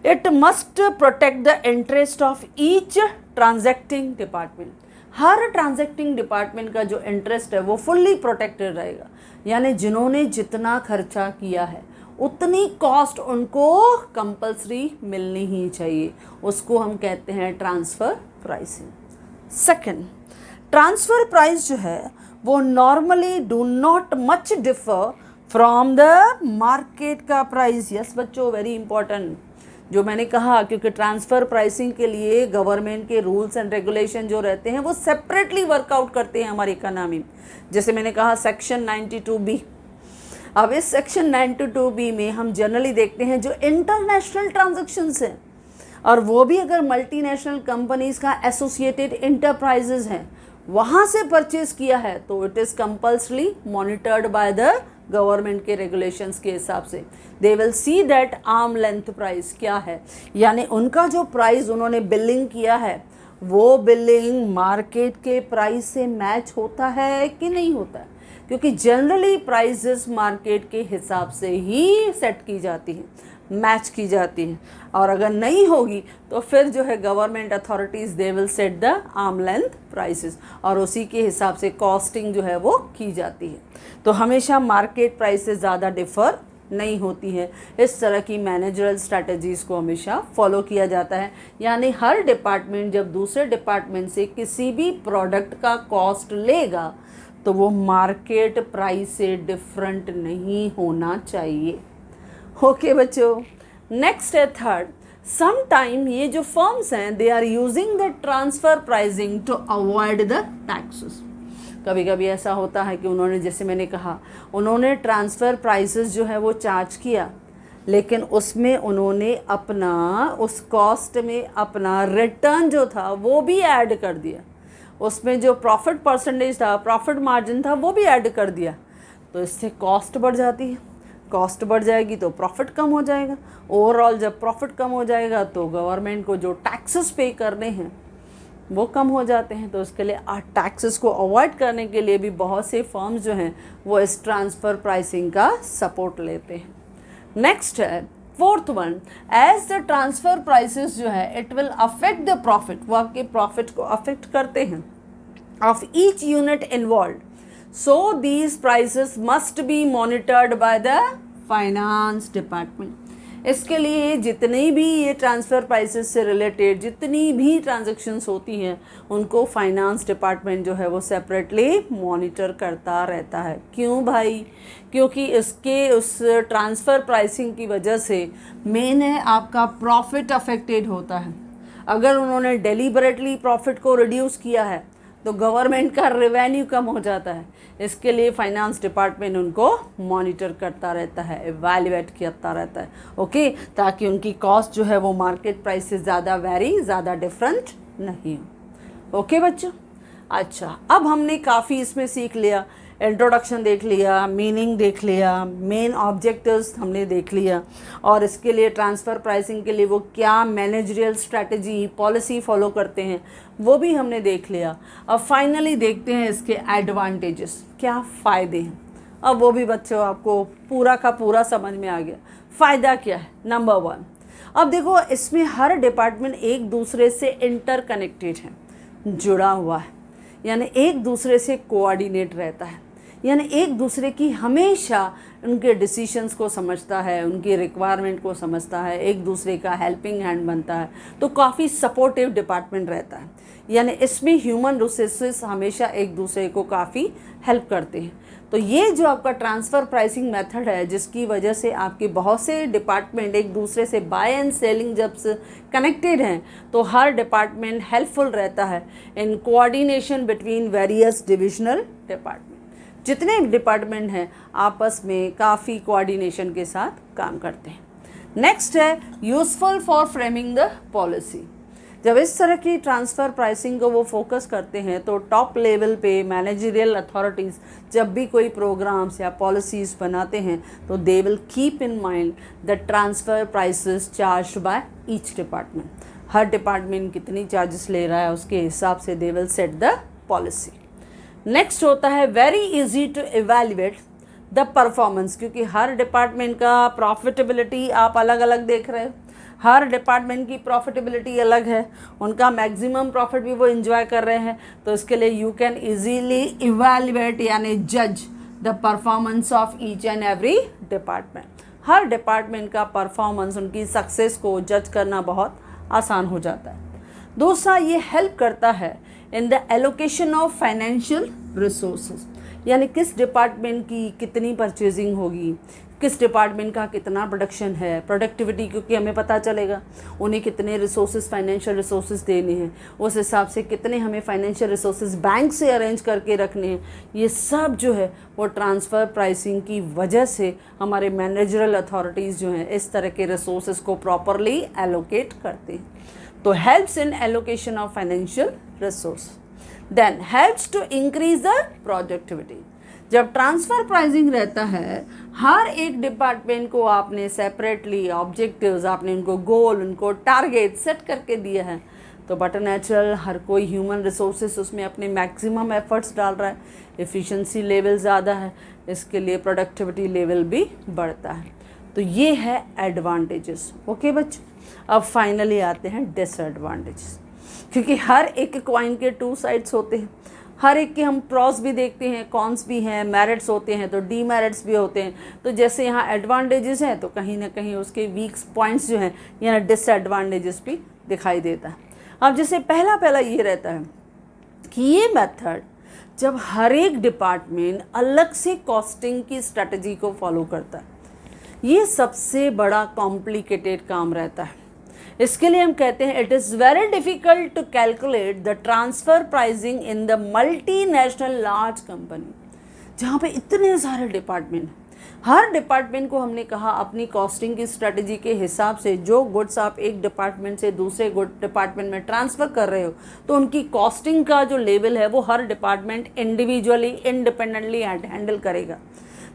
It must protect the interest of each transacting department. Her transacting department का जो इंटरेस्ट है वो फुल्ली प्रोटेक्टेड रहेगा, यानी जिन्होंने जितना खर्चा किया है उतनी कॉस्ट उनको कंपल्सरी मिलनी ही चाहिए, उसको हम कहते हैं transfer pricing. Second, transfer price जो है वो normally do not much differ from the market का प्राइस। यस बच्चों, वेरी इंपॉर्टेंट, जो मैंने कहा, क्योंकि ट्रांसफ़र प्राइसिंग के लिए गवर्नमेंट के रूल्स एंड रेगुलेशन जो रहते हैं वो सेपरेटली वर्कआउट करते हैं हमारी इकोनॉमी में। जैसे मैंने कहा सेक्शन 92B। अब इस सेक्शन 92B में हम जनरली देखते हैं जो इंटरनेशनल ट्रांजैक्शंस हैं, और वो भी अगर मल्टीनेशनल कंपनीज़ का एसोसिएटेड इंटरप्राइजेज हैं, वहाँ से परचेज़ किया है, तो it is compulsory monitored by the government के रेगुलेशंस के हिसाब से। They will see that arm length price क्या है, यानी उनका जो प्राइस उन्होंने बिलिंग किया है वो बिलिंग मार्केट के प्राइस से मैच होता है कि नहीं होता है, क्योंकि जनरली प्राइसेस मार्केट के हिसाब से ही सेट की जाती हैं, मैच की जाती हैं, और अगर नहीं होगी तो फिर जो है government authorities they will set the arm length prices, और उसी के हिसाब से कॉस्टिंग जो है वो की जाती है। तो हमेशा मार्केट प्राइस से ज़्यादा डिफ़र नहीं होती है। इस तरह की मैनेजरल स्ट्रैटेजीज़ को हमेशा फॉलो किया जाता है, यानी हर डिपार्टमेंट जब दूसरे डिपार्टमेंट से किसी भी प्रोडक्ट का कॉस्ट लेगा तो वो मार्केट प्राइस से डिफरेंट नहीं होना चाहिए। ओके बच्चों। नेक्स्ट है थर्ड, सम टाइम ये जो फर्म्स हैं they are using the transfer pricing to avoid the taxes. कभी कभी ऐसा होता है कि उन्होंने, जैसे मैंने कहा, उन्होंने ट्रांसफ़र प्राइसेस जो है वो चार्ज किया, लेकिन उसमें उन्होंने अपना, उस कॉस्ट में अपना रिटर्न जो था वो भी ऐड कर दिया, उसमें जो प्रॉफिट परसेंटेज था, प्रॉफिट मार्जिन था, वो भी ऐड कर दिया। तो इससे कॉस्ट बढ़ जाती है, कॉस्ट बढ़ जाएगी तो प्रॉफिट कम हो जाएगा। ओवरऑल जब प्रॉफिट कम हो जाएगा तो गवर्नमेंट को जो टैक्सेस पे करने हैं वो कम हो जाते हैं। तो इसके लिए टैक्सेस को अवॉइड करने के लिए भी बहुत से फर्म्स जो हैं वो इस ट्रांसफ़र प्राइसिंग का सपोर्ट लेते हैं। नेक्स्ट है fourth one, as the transfer prices जो है it will affect the profit, वो आपके प्रॉफिट को अफेक्ट करते हैं, of each unit involve, so these prices must be monitored by the finance department. इसके लिए जितनी भी ये ट्रांसफ़र प्राइसेस से रिलेटेड जितनी भी ट्रांजैक्शंस होती हैं उनको फाइनेंस डिपार्टमेंट जो है वो सेपरेटली मॉनिटर करता रहता है। क्यों भाई? क्योंकि इसके उस ट्रांसफ़र प्राइसिंग की वजह से मेन है आपका प्रॉफिट अफेक्टेड होता है। अगर उन्होंने डेलिबरेटली प्रॉफिट को रिड्यूस किया है तो गवर्नमेंट का रेवेन्यू कम हो जाता है। इसके लिए फाइनेंस डिपार्टमेंट उनको मॉनिटर करता रहता है, एवैल्यूएट करता रहता है, ओके, ताकि उनकी कॉस्ट जो है वो मार्केट प्राइस से ज़्यादा ज़्यादा डिफरेंट नहीं हो। ओके बच्चों, अच्छा, अब हमने काफ़ी इसमें सीख लिया, इंट्रोडक्शन देख लिया, मीनिंग देख लिया, मेन ऑब्जेक्टिव्स हमने देख लिया, और इसके लिए ट्रांसफ़र प्राइसिंग के लिए वो क्या मैनेजरियल स्ट्रैटेजी पॉलिसी फॉलो करते हैं वो भी हमने देख लिया। अब फाइनली देखते हैं इसके एडवांटेजेस, क्या फ़ायदे हैं। अब वो भी बच्चों आपको पूरा का पूरा समझ में आ गया। फ़ायदा क्या है? नंबर 1, अब देखो इसमें हर डिपार्टमेंट एक दूसरे से इंटरकनेक्टेड है, जुड़ा हुआ है, यानी एक दूसरे से कोऑर्डिनेट रहता है, यानी एक दूसरे की हमेशा उनके डिसीशंस को समझता है, उनकी रिक्वायरमेंट को समझता है, एक दूसरे का हेल्पिंग हैंड बनता है, तो काफ़ी सपोर्टिव डिपार्टमेंट रहता है। यानी इसमें ह्यूमन रिसोर्सेस हमेशा एक दूसरे को काफ़ी हेल्प करते हैं। तो ये जो आपका ट्रांसफ़र प्राइसिंग मेथड है, जिसकी वजह से आपके बहुत से डिपार्टमेंट एक दूसरे से बाय एंड सेलिंग जब से कनेक्टेड हैं, तो हर डिपार्टमेंट हेल्पफुल रहता है in coordination between various divisional department. जितने डिपार्टमेंट हैं आपस में काफ़ी कोऑर्डिनेशन के साथ काम करते हैं। नेक्स्ट है useful for framing the policy. जब इस तरह की ट्रांसफ़र प्राइसिंग को वो फोकस करते हैं तो टॉप लेवल पे मैनेजरियल अथॉरिटीज़ जब भी कोई प्रोग्राम्स या पॉलिसीज़ बनाते हैं तो they will keep in mind the transfer prices charged by each department. हर डिपार्टमेंट कितनी चार्जेस ले रहा है उसके हिसाब से they will set the policy. Next होता है very easy to evaluate the performance, क्योंकि हर डिपार्टमेंट का प्रॉफिटेबिलिटी आप अलग अलग देख रहे हो, हर डिपार्टमेंट की प्रॉफिटेबिलिटी अलग है, उनका मैक्सिमम प्रॉफिट भी वो एंजॉय कर रहे हैं, तो इसके लिए यू कैन इजीली इवैल्यूएट यानी जज the performance of each and every department. हर डिपार्टमेंट का परफॉर्मेंस, उनकी सक्सेस को जज करना बहुत आसान हो जाता है। दूसरा, ये हेल्प करता है in the allocation of financial resources, यानी किस डिपार्टमेंट की कितनी परचेजिंग होगी, किस डिपार्टमेंट का कितना प्रोडक्शन है, प्रोडक्टिविटी, क्योंकि हमें पता चलेगा उन्हें कितने रिसोर्सेज फाइनेंशियल रिसोर्सेज देने हैं, उस हिसाब से कितने हमें फाइनेंशियल रिसोर्सेज बैंक से अरेंज करके रखने हैं। ये सब जो है वो ट्रांसफ़र प्राइसिंग की वजह से हमारे मैनेजरल अथॉरिटीज़ जो हैं इस तरह के रिसोर्सेज को प्रॉपरली एलोकेट करते हैं। तो helps in allocation of financial resource. Then helps to increase the productivity. जब ट्रांसफ़र प्राइसिंग रहता है, हर एक डिपार्टमेंट को आपने सेपरेटली ऑब्जेक्टिव्स, आपने उनको गोल, उनको टारगेट सेट करके दिया है, तो बट नेचुरल हर कोई ह्यूमन रिसोर्सेस उसमें अपने मैक्सिमम एफर्ट्स डाल रहा है, एफिशिएंसी लेवल ज़्यादा है, इसके लिए प्रोडक्टिविटी लेवल भी बढ़ता है। तो ये है एडवांटेजेस। ओके बच्चों, अब फाइनली आते हैं डिसएडवांटेजेस, क्योंकि हर एक कॉइन के 2 साइड्स होते हैं, हर एक के हम प्रॉस भी देखते हैं, कॉन्स भी हैं, मेरिट्स होते हैं तो डीमेरिट्स भी होते हैं। तो जैसे यहाँ एडवांटेजेस हैं तो कहीं ना कहीं उसके वीक पॉइंट्स जो हैं यहाँ डिसएडवांटेजेस भी दिखाई देता है। अब जैसे पहला ये रहता है कि ये मेथड जब हर एक डिपार्टमेंट अलग से कॉस्टिंग की स्ट्रेटजी को फॉलो करता है, ये सबसे बड़ा कॉम्प्लिकेटेड काम रहता है। इसके लिए हम कहते हैं it is very difficult to calculate the transfer pricing in the multinational large company, जहाँ पे इतने सारे डिपार्टमेंट, हर डिपार्टमेंट को हमने कहा अपनी कॉस्टिंग की स्ट्रेटजी के हिसाब से जो गुड्स आप एक डिपार्टमेंट से दूसरे डिपार्टमेंट में ट्रांसफ़र कर रहे हो तो उनकी कॉस्टिंग का जो लेवल है वो हर डिपार्टमेंट इंडिविजुअली इंडिपेंडेंटली हैंडल करेगा।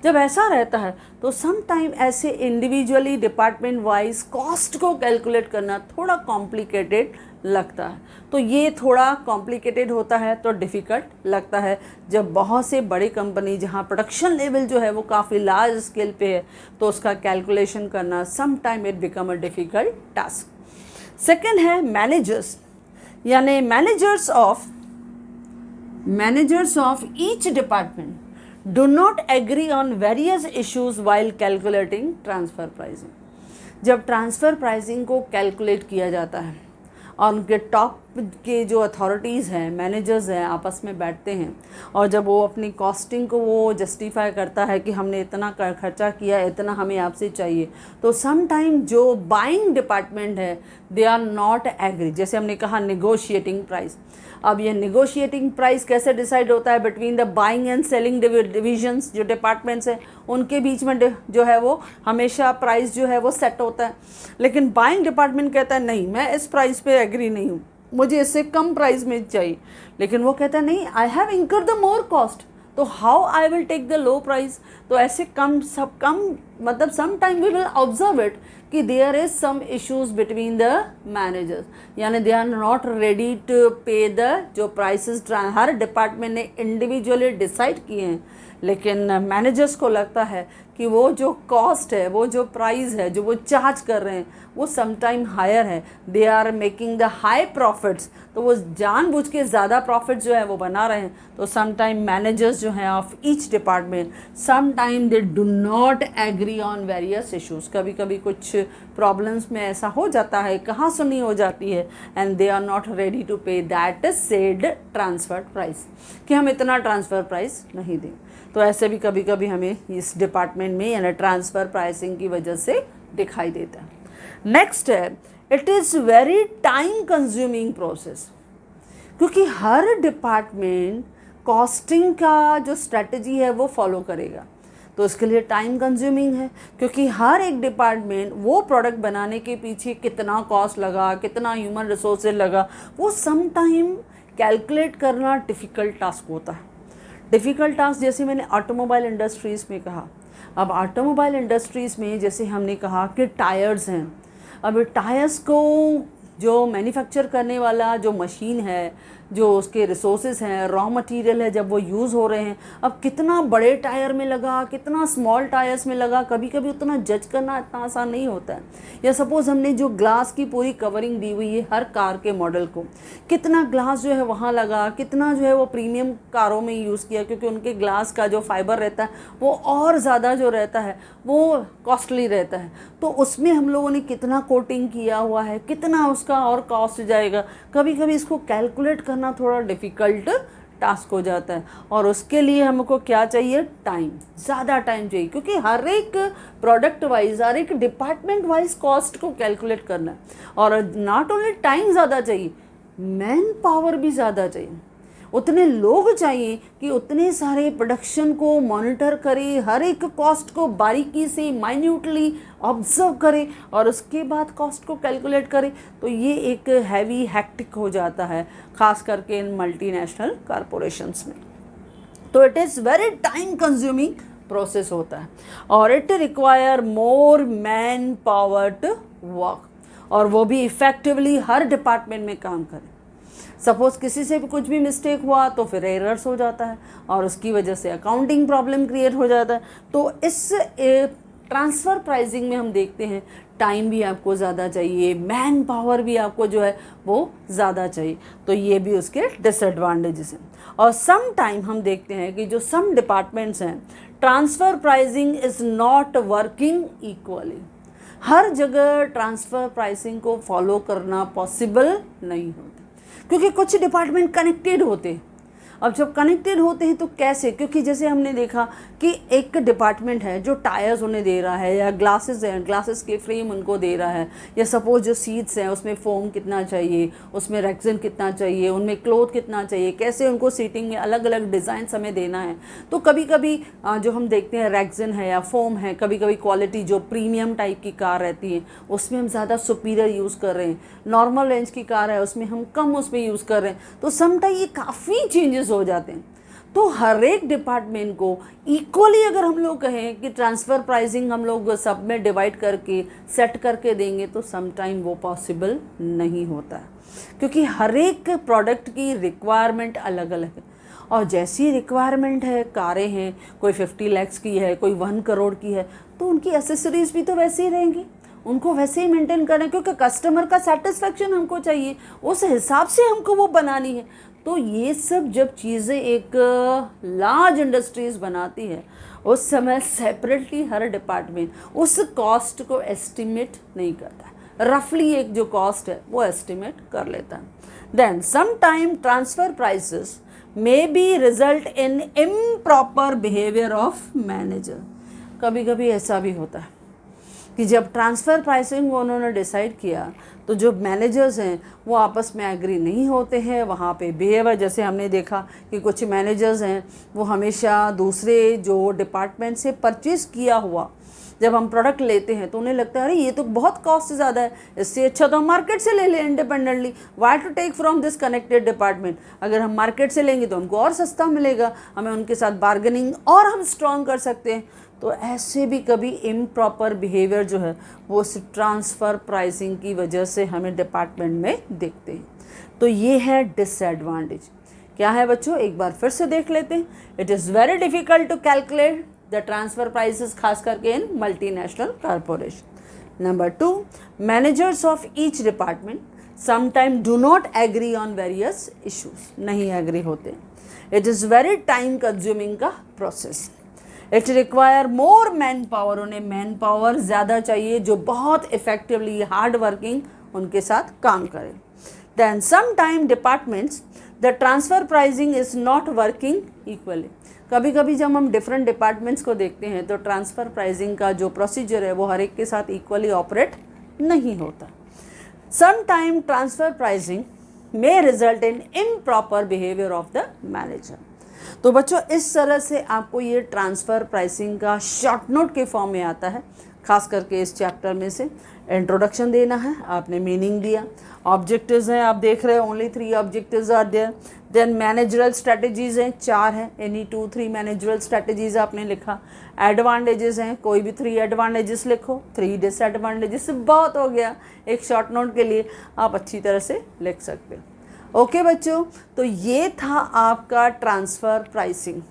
जब ऐसा रहता है तो सम टाइम ऐसे इंडिविजुअली डिपार्टमेंट वाइज कॉस्ट को कैलकुलेट करना थोड़ा कॉम्प्लिकेटेड लगता है। तो ये थोड़ा कॉम्प्लिकेटेड होता है तो डिफ़िकल्ट लगता है जब बहुत से बड़ी कंपनी जहाँ प्रोडक्शन लेवल जो है वो काफ़ी लार्ज स्केल पे है तो उसका कैलकुलेशन करना some time it become a difficult task. Second है मैनेजर्स, यानी managers of each department do not agree on various issues while calculating transfer pricing। जब ट्रांसफ़र प्राइसिंग को कैलकुलेट किया जाता है और उनके टॉप के जो अथॉरिटीज़ हैं, मैनेजर्स हैं, आपस में बैठते हैं और जब वो अपनी कॉस्टिंग को वो जस्टिफाई करता है कि हमने इतना खर्चा किया, इतना हमें आपसे चाहिए, तो सम टाइम जो बाइंग डिपार्टमेंट है दे आर नॉट एग्री। जैसे हमने कहा निगोशिएटिंग प्राइस, अब ये निगोशिएटिंग प्राइस कैसे डिसाइड होता है between the buying and selling divisions, जो डिपार्टमेंट्स हैं उनके बीच में जो है वो हमेशा प्राइस जो है वो सेट होता है। लेकिन बाइंग डिपार्टमेंट कहता है नहीं, मैं इस प्राइस पे एग्री नहीं हूँ, मुझे इससे कम प्राइस में चाहिए। लेकिन वो कहता है नहीं, I have incur the more cost, तो how I will take the low price. तो ऐसे कम मतलब some time we will observe it कि there is some issues between the managers, यानी they are not ready to pay the जो प्राइसेस हर डिपार्टमेंट ने इंडिविजुअली डिसाइड किए हैं, लेकिन मैनेजर्स को लगता है कि वो जो कॉस्ट है, वो जो प्राइस है, जो वो चार्ज कर रहे हैं वो समटाइम हायर है, they are making the high profits, तो वो जानबूझ के ज़्यादा प्रॉफिट जो है वो बना रहे हैं। तो समटाइम मैनेजर्स जो हैं of each department sometime they do not agree on various issues. कभी कभी कुछ प्रॉब्लम्स में ऐसा हो जाता है, कहाँ सुनी हो जाती है, and they are not ready to pay that said transfer price, कि हम इतना ट्रांसफ़र प्राइस नहीं दें। तो ऐसे भी कभी कभी हमें इस डिपार्टमेंट में यानी ट्रांसफ़र प्राइसिंग की वजह से दिखाई देता है। नेक्स्ट है it is very time consuming process, क्योंकि हर डिपार्टमेंट कॉस्टिंग का जो स्ट्रेटजी है वो फॉलो करेगा, तो इसके लिए टाइम कंज्यूमिंग है, क्योंकि हर एक डिपार्टमेंट वो प्रोडक्ट बनाने के पीछे कितना कॉस्ट लगा, कितना ह्यूमन रिसोर्सेज लगा, वो सम टाइम कैलकुलेट करना डिफ़िकल्ट टास्क होता है। डिफ़िकल्ट टास्क जैसे मैंने ऑटोमोबाइल इंडस्ट्रीज़ में कहा, अब ऑटोमोबाइल इंडस्ट्रीज़ में जैसे हमने कहा कि टायर्स हैं, अब टायर्स को जो मैन्युफैक्चर करने वाला जो मशीन है, जो उसके रिसोर्सेज हैं, रॉ मटेरियल है, जब वो यूज़ हो रहे हैं, अब कितना बड़े टायर में लगा, कितना स्मॉल टायर्स में लगा, कभी कभी उतना जज करना इतना आसान नहीं होता है। या सपोज़ हमने जो ग्लास की पूरी कवरिंग दी हुई है हर कार के मॉडल को, कितना ग्लास जो है वहाँ लगा, कितना जो है वो प्रीमियम कारों में यूज़ किया, क्योंकि उनके ग्लास का जो फाइबर रहता है वो और ज़्यादा जो रहता है वो कॉस्टली रहता है, तो उसमें हम लोगों ने कितना कोटिंग किया हुआ है, कितना उसका और कॉस्ट जाएगा, कभी कभी इसको कैलकुलेट करना थोड़ा डिफ़िकल्ट टास्क हो जाता है। और उसके लिए हमको क्या चाहिए, टाइम, ज़्यादा टाइम चाहिए, क्योंकि हर एक प्रोडक्ट वाइज, हर एक डिपार्टमेंट वाइज कॉस्ट को कैलकुलेट करना है। और नॉट ओनली टाइम ज़्यादा चाहिए, मैन पावर भी ज़्यादा चाहिए, उतने लोग चाहिए कि उतने सारे प्रोडक्शन को मॉनिटर करे, हर एक कॉस्ट को बारीकी से माइन्यूटली ऑब्जर्व करे और उसके बाद कॉस्ट को कैलकुलेट करे। तो ये एक हैवी हैक्टिक हो जाता है, ख़ास करके इन मल्टीनेशनल कॉरपोरेशंस में। तो it is very time consuming process होता है और it require more man power to work, और वो भी इफ़ेक्टिवली हर डिपार्टमेंट में काम करे। सपोज़ किसी से भी कुछ भी मिस्टेक हुआ तो फिर एरर्स हो जाता है और उसकी वजह से अकाउंटिंग प्रॉब्लम क्रिएट हो जाता है। तो इस ट्रांसफ़र प्राइसिंग में हम देखते हैं टाइम भी आपको ज़्यादा चाहिए, मैन पावर भी आपको जो है वो ज़्यादा चाहिए, तो ये भी उसके डिसएडवांटेजेस हैं। और सम टाइम हम देखते हैं कि जो सम डिपार्टमेंट्स हैं, transfer pricing is not working equally, हर जगह ट्रांसफ़र प्राइसिंग को फॉलो करना पॉसिबल नहीं होता, क्योंकि कुछ डिपार्टमेंट कनेक्टेड होते, अब जब कनेक्टेड होते हैं तो कैसे, क्योंकि जैसे हमने देखा कि एक डिपार्टमेंट है जो टायर्स उन्हें दे रहा है, या ग्लासेस हैं, ग्लासेस के फ्रेम उनको दे रहा है, या सपोज जो सीट्स हैं उसमें फोम कितना चाहिए, उसमें रेक्सिन कितना चाहिए, उनमें क्लोथ कितना चाहिए, कैसे उनको सीटिंग में अलग अलग डिज़ाइन हमें देना है। तो कभी कभी जो हम देखते हैं रेक्सिन है या फोम है, कभी कभी क्वालिटी जो प्रीमियम टाइप की कार रहती है उसमें हम ज़्यादा सुपीरियर यूज़ कर रहे हैं, नॉर्मल रेंज की कार है उसमें हम कम उसमें यूज़ कर रहे हैं, तो समटाइम ये काफ़ी चेंजेस हो जाते हैं। तो हर एक डिपार्टमेंट को इक्वली अगर हम लोग कहें कि ट्रांसफ़र प्राइसिंग हम लोग सब में डिवाइड करके सेट करके देंगे तो समटाइम वो पॉसिबल नहीं होता है, क्योंकि हर एक प्रोडक्ट की रिक्वायरमेंट अलग अलग है। और जैसी रिक्वायरमेंट है, कारें हैं, कोई 50 लाख की है, कोई 1 करोड़ की है, तो उनकी एसेसरीज़ भी तो वैसे ही रहेंगी, उनको वैसे ही मेंटेन करें, क्योंकि कस्टमर का सेटिस्फेक्शन हमको चाहिए, उस हिसाब से हमको वो बनानी है। तो ये सब जब चीज़ें एक लार्ज इंडस्ट्रीज़ बनाती है उस समय सेपरेटली हर डिपार्टमेंट उस कॉस्ट को एस्टिमेट नहीं करता है, रफली एक जो कॉस्ट है वो एस्टिमेट कर लेता है। Then some time transfer prices may be result in improper behaviour of manager. कभी कभी ऐसा भी होता है कि जब ट्रांसफ़र प्राइसिंग उन्होंने डिसाइड किया तो जो मैनेजर्स हैं वो आपस में एग्री नहीं होते हैं, वहाँ पे बिहेवियर, जैसे हमने देखा कि कुछ मैनेजर्स हैं वो हमेशा दूसरे जो डिपार्टमेंट से परचेज़ किया हुआ जब हम प्रोडक्ट लेते हैं तो उन्हें लगता है अरे ये तो बहुत कॉस्ट ज़्यादा है, इससे अच्छा तो हम मार्केट से ले लें independently, why to take from this connected department. अगर हम मार्केट से लेंगे तो हमको और सस्ता मिलेगा, हमें उनके साथ बार्गेनिंग और हम स्ट्रॉन्ग कर सकते हैं। तो ऐसे भी कभी इम्प्रॉपर बिहेवियर जो है वो उस ट्रांसफ़र प्राइसिंग की वजह से हमें डिपार्टमेंट में देखते हैं। तो ये है डिसएडवांटेज। क्या है बच्चों, एक बार फिर से देख लेते हैं। It is very difficult to calculate the transfer prices, खास करके in multinational corporation. Number 2, managers of each department sometime do not agree on various issues, नहीं एग्री होते। It is very time consuming का process. It require more man power, उन्हें मैन पावर ज़्यादा चाहिए जो बहुत इफेक्टिवली हार्ड वर्किंग उनके साथ काम करे। Then some time departments the transfer pricing is not working equally. कभी कभी जब हम डिफरेंट डिपार्टमेंट्स को देखते हैं तो ट्रांसफ़र प्राइसिंग का जो प्रोसीजर है वो हर एक के साथ इक्वली ऑपरेट नहीं होता। Some time transfer pricing may result in improper behaviour of the manager. तो बच्चों इस तरह से आपको ये ट्रांसफ़र प्राइसिंग का शॉर्ट नोट के फॉर्म में आता है। खास करके इस चैप्टर में से इंट्रोडक्शन देना है, आपने मीनिंग दिया, ऑब्जेक्टिव्स हैं आप देख रहे हो, only 3 objectives are there. Then managerial strategies हैं 4 हैं, एनी 2-3 मैनेजरल स्ट्रेटजीज़ आपने लिखा। एडवांटेजेस हैं, कोई भी 3 एडवांटेजेस लिखो, 3 डिसएडवांटेजेस बहुत हो गया, एक शॉर्ट नोट के लिए आप अच्छी तरह से लिख सकते हो। ओके बच्चों, तो ये था आपका ट्रांसफ़र प्राइसिंग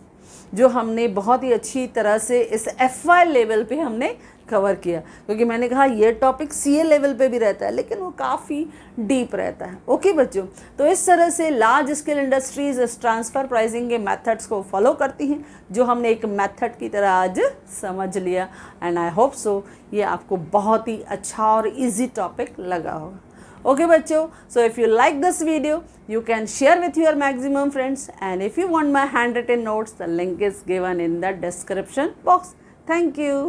जो हमने बहुत ही अच्छी तरह से इस FY लेवल पे हमने कवर किया, क्योंकि मैंने कहा ये टॉपिक CA लेवल पे भी रहता है लेकिन वो काफ़ी डीप रहता है। ओके बच्चों, तो इस तरह से लार्ज स्केल इंडस्ट्रीज इस ट्रांसफ़र प्राइसिंग के मेथड्स को फॉलो करती हैं जो हमने एक मेथड की तरह आज समझ लिया। एंड आई होप सो ये आपको बहुत ही अच्छा और ईजी टॉपिक लगा होगा। Okay बच्चों, so if you like this video, you can share with your maximum friends, and if you want my handwritten notes, the link is given in the description box. Thank you.